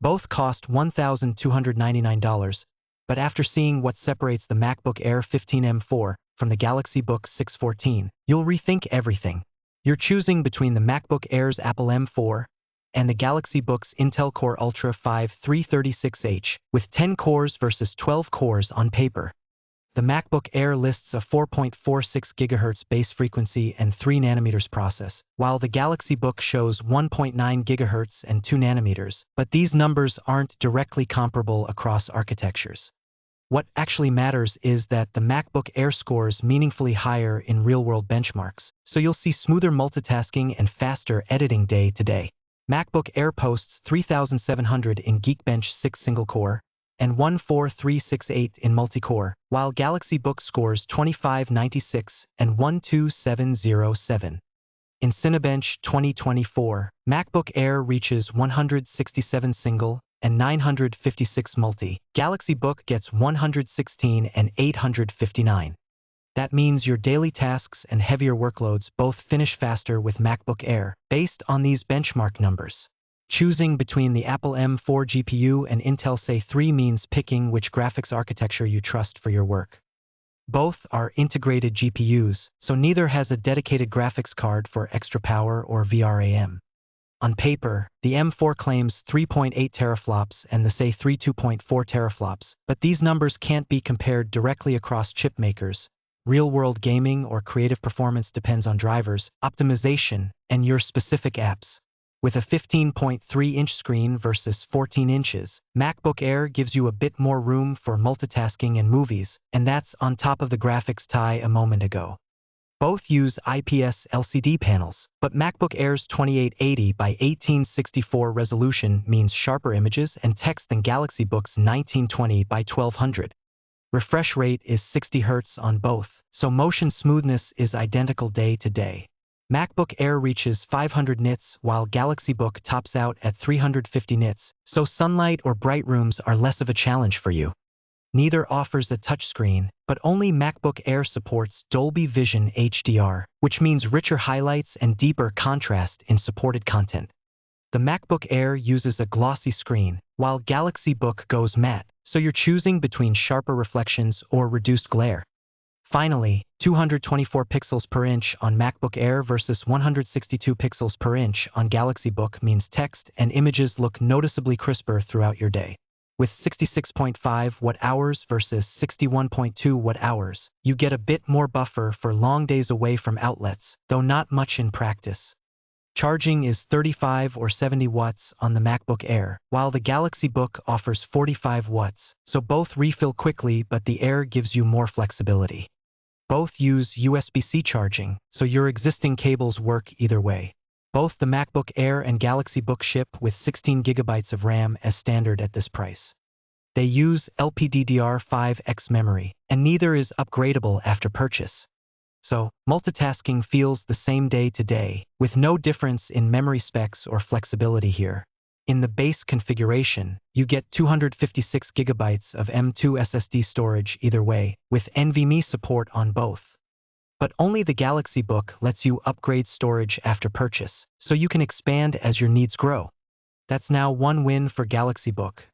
Both cost $1,299, but after seeing what separates the MacBook Air 15 M4 from the Galaxy Book 6 14, you'll rethink everything. You're choosing between the MacBook Air's Apple M4 and the Galaxy Book's Intel Core Ultra 5 336H, with 10 cores versus 12 cores on paper. The MacBook Air lists a 4.46 GHz base frequency and 3 nanometers process, while the Galaxy Book shows 1.9 GHz and 2 nanometers, but these numbers aren't directly comparable across architectures. What actually matters is that the MacBook Air scores meaningfully higher in real-world benchmarks, so you'll see smoother multitasking and faster editing day to day. MacBook Air posts 3,700 in Geekbench 6 single-core and 14368 in multi-core, while Galaxy Book scores 2596 and 12707. In Cinebench 2024, MacBook Air reaches 167 single and 956 multi. Galaxy Book gets 116 and 859. That means your daily tasks and heavier workloads both finish faster with MacBook Air, based on these benchmark numbers. Choosing between the Apple M4 GPU and Intel Say 3 means picking which graphics architecture you trust for your work. Both are integrated GPUs, so neither has a dedicated graphics card for extra power or VRAM. On paper, the M4 claims 3.8 teraflops and the Say 3 2.4 teraflops, but these numbers can't be compared directly across chip makers. Real-world gaming or creative performance depends on drivers, optimization, and your specific apps. With a 15.3-inch screen versus 14 inches, MacBook Air gives you a bit more room for multitasking and movies, and that's on top of the graphics tie a moment ago. Both use IPS LCD panels, but MacBook Air's 2880 by 1864 resolution means sharper images and text than Galaxy Book's 1920 by 1200. Refresh rate is 60 Hz on both, so motion smoothness is identical day to day. MacBook Air reaches 500 nits while Galaxy Book tops out at 350 nits, so sunlight or bright rooms are less of a challenge for you. Neither offers a touchscreen, but only MacBook Air supports Dolby Vision HDR, which means richer highlights and deeper contrast in supported content. The MacBook Air uses a glossy screen, while Galaxy Book goes matte, so you're choosing between sharper reflections or reduced glare. Finally, 224 pixels per inch on MacBook Air versus 162 pixels per inch on Galaxy Book means text and images look noticeably crisper throughout your day. With 66.5 watt-hours versus 61.2 watt-hours, you get a bit more buffer for long days away from outlets, though not much in practice. Charging is 35 or 70 watts on the MacBook Air, while the Galaxy Book offers 45 watts, so both refill quickly but the Air gives you more flexibility. Both use USB-C charging, so your existing cables work either way. Both the MacBook Air and Galaxy Book ship with 16 GB of RAM as standard at this price. They use LPDDR5X memory, and neither is upgradable after purchase. So, multitasking feels the same day to day, with no difference in memory specs or flexibility here. In the base configuration, you get 256 GB of M.2 SSD storage either way, with NVMe support on both. But only the Galaxy Book lets you upgrade storage after purchase, so you can expand as your needs grow. That's now one win for Galaxy Book.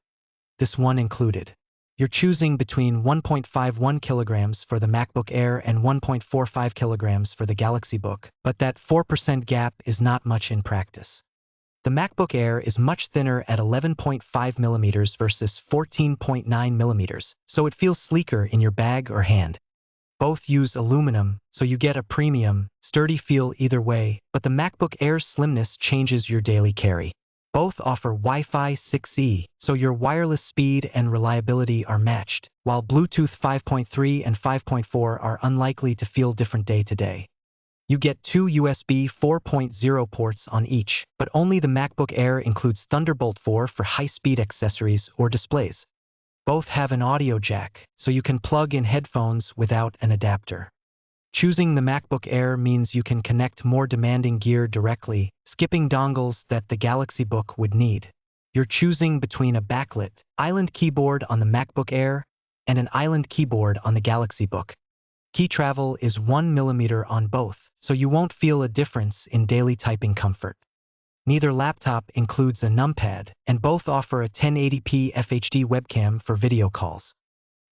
This one included. You're choosing between 1.51 kilograms for the MacBook Air and 1.45 kilograms for the Galaxy Book, but that 4% gap is not much in practice. The MacBook Air is much thinner at 11.5 millimeters versus 14.9 millimeters, so it feels sleeker in your bag or hand. Both use aluminum, so you get a premium, sturdy feel either way, but the MacBook Air's slimness changes your daily carry. Both offer Wi-Fi 6E, so your wireless speed and reliability are matched, while Bluetooth 5.3 and 5.4 are unlikely to feel different day to day. You get two USB 4.0 ports on each, but only the MacBook Air includes Thunderbolt 4 for high-speed accessories or displays. Both have an audio jack, so you can plug in headphones without an adapter. Choosing the MacBook Air means you can connect more demanding gear directly, skipping dongles that the Galaxy Book would need. You're choosing between a backlit, island keyboard on the MacBook Air and an island keyboard on the Galaxy Book. Key travel is 1 millimeter on both, so you won't feel a difference in daily typing comfort. Neither laptop includes a numpad, and both offer a 1080p FHD webcam for video calls.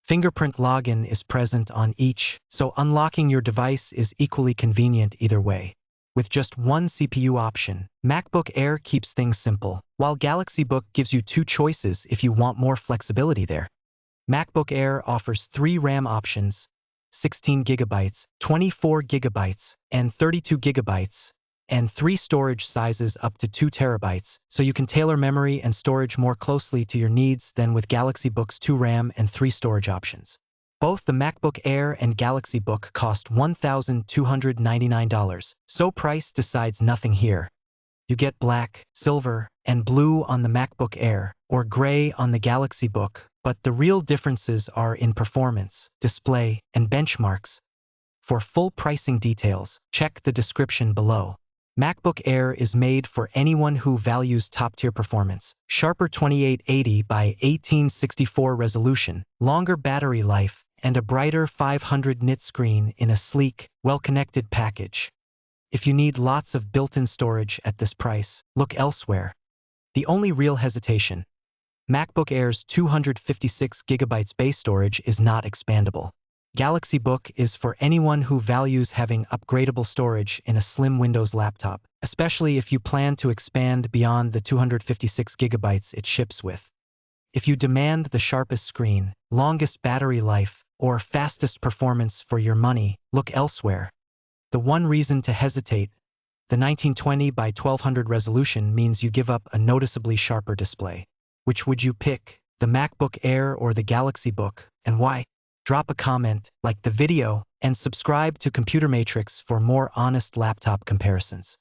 Fingerprint login is present on each, so unlocking your device is equally convenient either way. With just one CPU option, MacBook Air keeps things simple, while Galaxy Book gives you two choices if you want more flexibility there. MacBook Air offers 3 RAM options, 16 GB, 24 GB, and 32 GB, and 3 storage sizes up to 2 TB, so you can tailor memory and storage more closely to your needs than with Galaxy Book's 2 RAM and 3 storage options. Both the MacBook Air and Galaxy Book cost $1,299, so price decides nothing here. You get black, silver, and blue on the MacBook Air, or gray on the Galaxy Book, but the real differences are in performance, display, and benchmarks. For full pricing details, check the description below. MacBook Air is made for anyone who values top-tier performance, sharper 2880 by 1864 resolution, longer battery life, and a brighter 500 nit screen in a sleek, well-connected package. If you need lots of built-in storage at this price, look elsewhere. The only real hesitation: MacBook Air's 256 GB base storage is not expandable. Galaxy Book is for anyone who values having upgradable storage in a slim Windows laptop, especially if you plan to expand beyond the 256 GB it ships with. If you demand the sharpest screen, longest battery life, or fastest performance for your money, look elsewhere. The one reason to hesitate: the 1920 by 1200 resolution means you give up a noticeably sharper display. Which would you pick, the MacBook Air or the Galaxy Book, and why? Drop a comment, like the video, and subscribe to Computer Matrix for more honest laptop comparisons.